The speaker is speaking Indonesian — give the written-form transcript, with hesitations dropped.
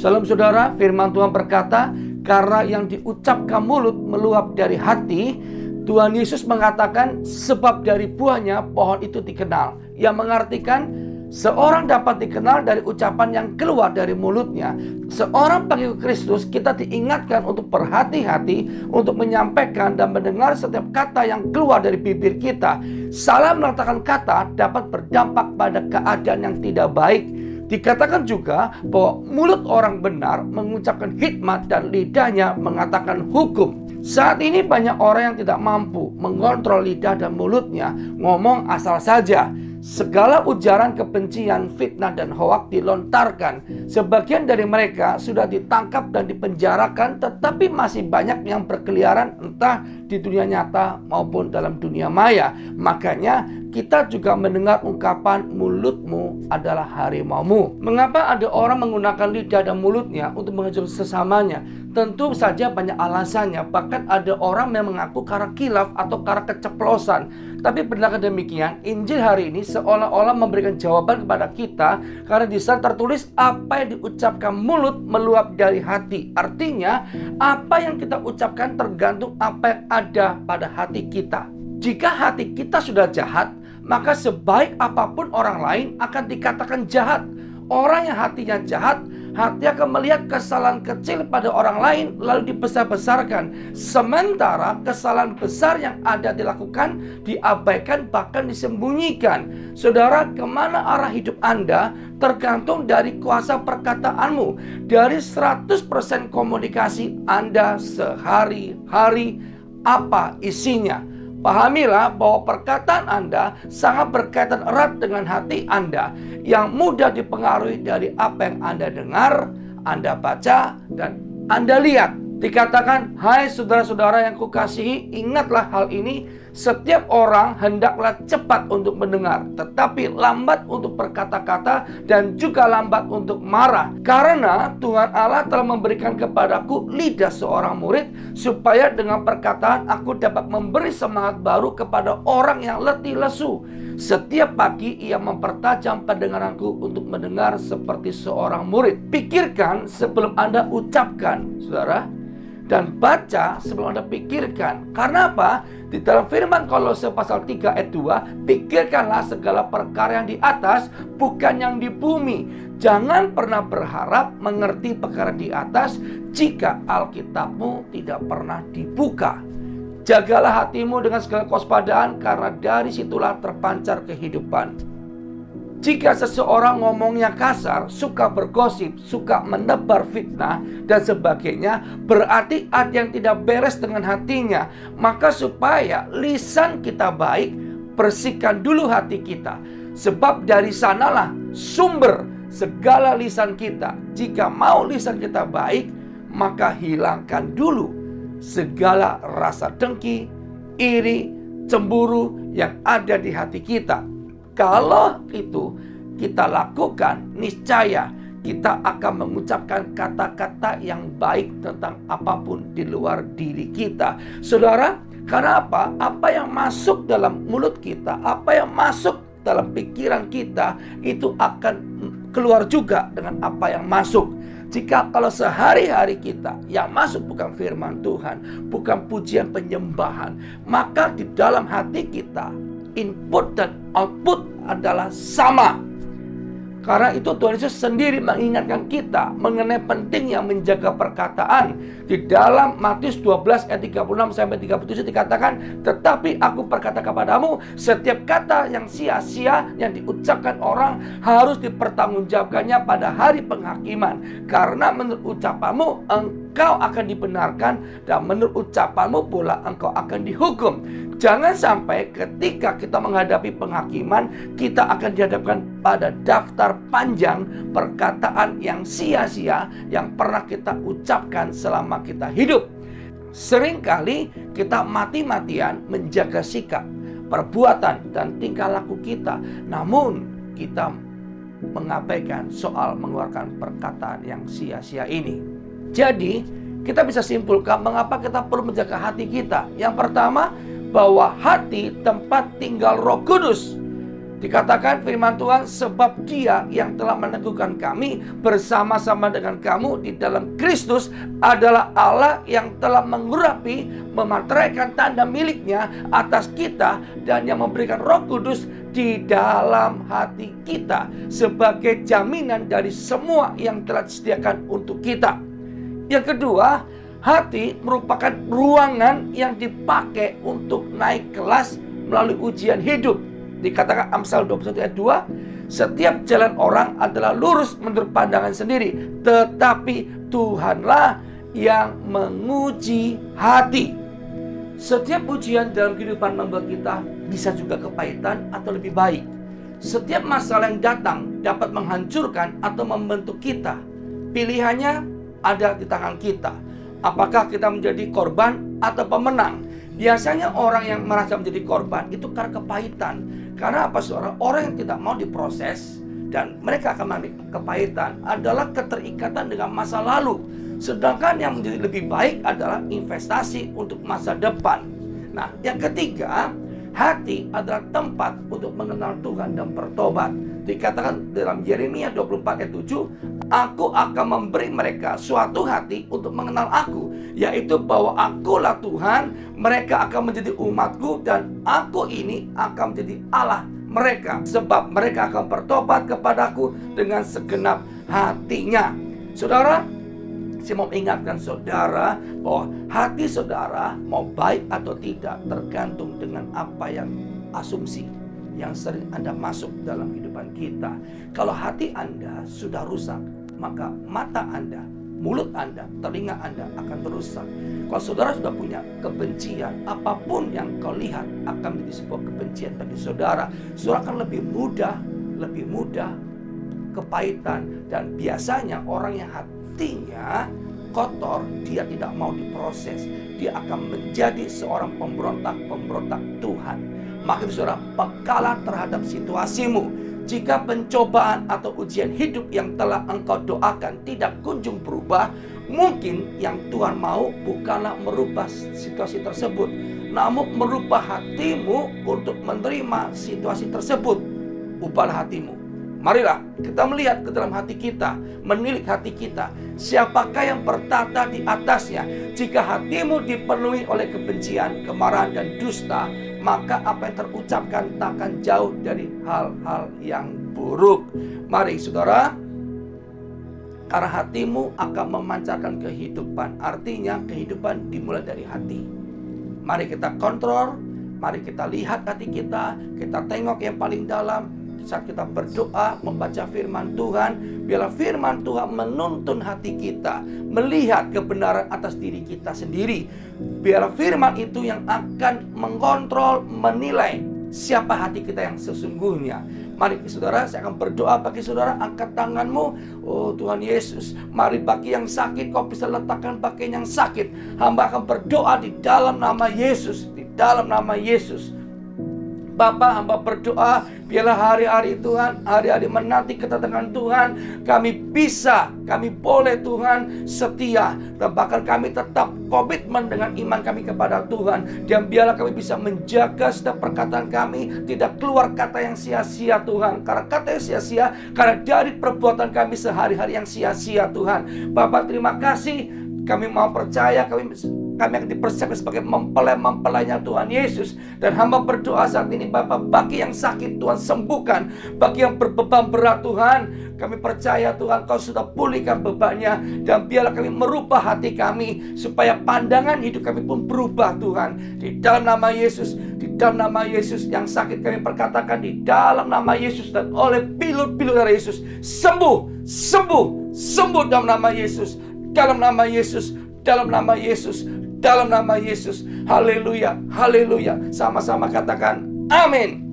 Salam saudara, firman Tuhan berkata, karena yang diucapkan mulut meluap dari hati. Tuhan Yesus mengatakan, sebab dari buahnya pohon itu dikenal. Yang mengartikan, seorang dapat dikenal dari ucapan yang keluar dari mulutnya. Seorang pengikut Kristus, kita diingatkan untuk berhati-hati untuk menyampaikan dan mendengar setiap kata yang keluar dari bibir kita. Salah meletakkan kata dapat berdampak pada keadaan yang tidak baik. Dikatakan juga bahwa mulut orang benar mengucapkan hikmat dan lidahnya mengatakan hukum. Saat ini banyak orang yang tidak mampu mengontrol lidah dan mulutnya, ngomong asal saja. Segala ujaran kebencian, fitnah, dan hoak dilontarkan. Sebagian dari mereka sudah ditangkap dan dipenjarakan, tetapi masih banyak yang berkeliaran entah di dunia nyata maupun dalam dunia maya. Makanya kita juga mendengar ungkapan mulutmu adalah harimaumu. Mengapa ada orang menggunakan lidah dan mulutnya untuk menghajar sesamanya? Tentu saja banyak alasannya. Bahkan ada orang yang mengaku karena kilaf atau karena keceplosan. Tapi benar demikian, Injil hari ini seolah-olah memberikan jawaban kepada kita, karena di sana tertulis apa yang diucapkan mulut meluap dari hati. Artinya apa yang kita ucapkan tergantung apa yang ada pada hati kita. Jika hati kita sudah jahat, maka sebaik apapun orang lain akan dikatakan jahat. Orang yang hatinya jahat, hati akan melihat kesalahan kecil pada orang lain lalu dibesar-besarkan. Sementara kesalahan besar yang ada dilakukan, diabaikan, bahkan disembunyikan. Saudara, kemana arah hidup Anda tergantung dari kuasa perkataanmu. Dari 100% komunikasi Anda sehari-hari, apa isinya? Pahamilah bahwa perkataan Anda sangat berkaitan erat dengan hati Anda, yang mudah dipengaruhi dari apa yang Anda dengar, Anda baca, dan Anda lihat. Dikatakan, hai saudara-saudara yang kukasihi, ingatlah hal ini, setiap orang hendaklah cepat untuk mendengar, tetapi lambat untuk berkata-kata dan juga lambat untuk marah. Karena Tuhan Allah telah memberikan kepadaku lidah seorang murid, supaya dengan perkataan aku dapat memberi semangat baru kepada orang yang letih lesu. Setiap pagi ia mempertajam pendengaranku untuk mendengar seperti seorang murid. Pikirkan sebelum Anda ucapkan, saudara, dan baca sebelum Anda pikirkan. Karena apa? Di dalam firman Kolose pasal 3 ayat 2, pikirkanlah segala perkara yang di atas, bukan yang di bumi. Jangan pernah berharap mengerti perkara di atas jika Alkitabmu tidak pernah dibuka. Jagalah hatimu dengan segala kewaspadaan, karena dari situlah terpancar kehidupan. Jika seseorang ngomongnya kasar, suka bergosip, suka menebar fitnah, dan sebagainya, berarti ada yang tidak beres dengan hatinya. Maka supaya lisan kita baik, bersihkan dulu hati kita. Sebab dari sanalah sumber segala lisan kita. Jika mau lisan kita baik, maka hilangkan dulu segala rasa dengki, iri, cemburu yang ada di hati kita. Kalau itu kita lakukan, niscaya kita akan mengucapkan kata-kata yang baik tentang apapun di luar diri kita. Saudara, karena apa? Apa yang masuk dalam mulut kita, apa yang masuk dalam pikiran kita, itu akan keluar juga dengan apa yang masuk. Jika kalau sehari-hari kita yang masuk bukan firman Tuhan, bukan pujian penyembahan, maka di dalam hati kita input dan output adalah sama. Karena itu Tuhan Yesus sendiri mengingatkan kita mengenai pentingnya menjaga perkataan. Di dalam Matius 12 ayat 36 sampai 37 dikatakan, tetapi aku berkata kepadamu, setiap kata yang sia-sia yang diucapkan orang harus dipertanggungjawabkannya pada hari penghakiman. Karena menurut ucapanmu engkau akan dibenarkan, dan menurut ucapanmu pula engkau akan dihukum. Jangan sampai ketika kita menghadapi penghakiman, kita akan dihadapkan pada daftar panjang perkataan yang sia-sia yang pernah kita ucapkan selama kita hidup. Seringkali kita mati-matian menjaga sikap, perbuatan, dan tingkah laku kita, namun kita mengabaikan soal mengeluarkan perkataan yang sia-sia ini. Jadi kita bisa simpulkan mengapa kita perlu menjaga hati kita. Yang pertama, bahwa hati tempat tinggal Roh Kudus. Dikatakan firman Tuhan, sebab Dia yang telah meneguhkan kami bersama-sama dengan kamu di dalam Kristus adalah Allah yang telah mengurapi, memateraikan tanda miliknya atas kita, dan yang memberikan Roh Kudus di dalam hati kita sebagai jaminan dari semua yang telah disediakan untuk kita. Yang kedua, hati merupakan ruangan yang dipakai untuk naik kelas melalui ujian hidup. Dikatakan Amsal 21 ayat 2, setiap jalan orang adalah lurus menurut pandangan sendiri, tetapi Tuhanlah yang menguji hati. Setiap ujian dalam kehidupan membuat kita bisa juga kepahitan atau lebih baik. Setiap masalah yang datang dapat menghancurkan atau membentuk kita. Pilihannya ada di tangan kita. Apakah kita menjadi korban atau pemenang? Biasanya orang yang merasa menjadi korban itu karena kepahitan. Karena apa, saudara? Orang yang tidak mau diproses dan mereka akan mengalami kepahitan adalah keterikatan dengan masa lalu. Sedangkan yang menjadi lebih baik adalah investasi untuk masa depan. Nah, yang ketiga, hati adalah tempat untuk mengenal Tuhan dan bertobat. Dikatakan dalam Yeremia 24 ayat 7, aku akan memberi mereka suatu hati untuk mengenal aku, yaitu bahwa akulah Tuhan, mereka akan menjadi umatku, dan aku ini akan menjadi Allah mereka, sebab mereka akan bertobat kepadaku dengan segenap hatinya. Saudara, saya mau ingatkan saudara bahwa hati saudara mau baik atau tidak tergantung dengan apa yang asumsi yang sering Anda masuk dalam kehidupan kita. Kalau hati Anda sudah rusak, maka mata Anda, mulut Anda, telinga Anda akan terusak. Kalau saudara sudah punya kebencian, apapun yang kau lihat akan menjadi sebuah kebencian bagi saudara. Saudara akan lebih mudah kepahitan. Dan biasanya orang yang hatinya kotor, dia tidak mau diproses. Dia akan menjadi seorang pemberontak Tuhan. Maka itu saudara, pekalah terhadap situasimu. Jika pencobaan atau ujian hidup yang telah engkau doakan tidak kunjung berubah, mungkin yang Tuhan mau bukanlah merubah situasi tersebut, namun merubah hatimu untuk menerima situasi tersebut. Ubahlah hatimu. Marilah kita melihat ke dalam hati kita, menilik hati kita. Siapakah yang bertata di atasnya? Jika hatimu dipenuhi oleh kebencian, kemarahan, dan dusta, maka apa yang terucapkan takkan jauh dari hal-hal yang buruk. Mari saudara, karena hatimu akan memancarkan kehidupan. Artinya kehidupan dimulai dari hati. Mari kita kontrol, mari kita lihat hati kita tengok yang paling dalam. Saat kita berdoa, membaca firman Tuhan, biarlah firman Tuhan menuntun hati kita, melihat kebenaran atas diri kita sendiri. Biarlah firman itu yang akan mengontrol, menilai siapa hati kita yang sesungguhnya. Mari saudara, saya akan berdoa bagi saudara. Angkat tanganmu. Oh Tuhan Yesus, mari bagi yang sakit, kau bisa letakkan bagian yang sakit. Hamba akan berdoa di dalam nama Yesus. Di dalam nama Yesus. Bapa, hamba berdoa, biarlah hari-hari Tuhan, hari-hari menanti kedatangan Tuhan, kami boleh Tuhan setia, dan bahkan kami tetap komitmen dengan iman kami kepada Tuhan. Dan biarlah kami bisa menjaga setiap perkataan kami, tidak keluar kata yang sia-sia Tuhan. Karena kata yang sia-sia, karena dari perbuatan kami sehari-hari yang sia-sia Tuhan. Bapa, terima kasih, kami mau percaya, kami akan dipersiapkan sebagai mempelai-mempelainya Tuhan Yesus. Dan hamba berdoa saat ini Bapa, bagi yang sakit Tuhan sembuhkan, bagi yang berbeban berat Tuhan, kami percaya Tuhan Kau sudah pulihkan bebannya. Dan biarlah kami merubah hati kami, supaya pandangan hidup kami pun berubah Tuhan. Di dalam nama Yesus, di dalam nama Yesus, yang sakit kami perkatakan di dalam nama Yesus, dan oleh pilut-pilut darah Yesus, sembuh, sembuh, sembuh dalam nama Yesus, dalam nama Yesus, dalam nama Yesus, dalam nama Yesus. Haleluya, haleluya. Sama-sama katakan amin.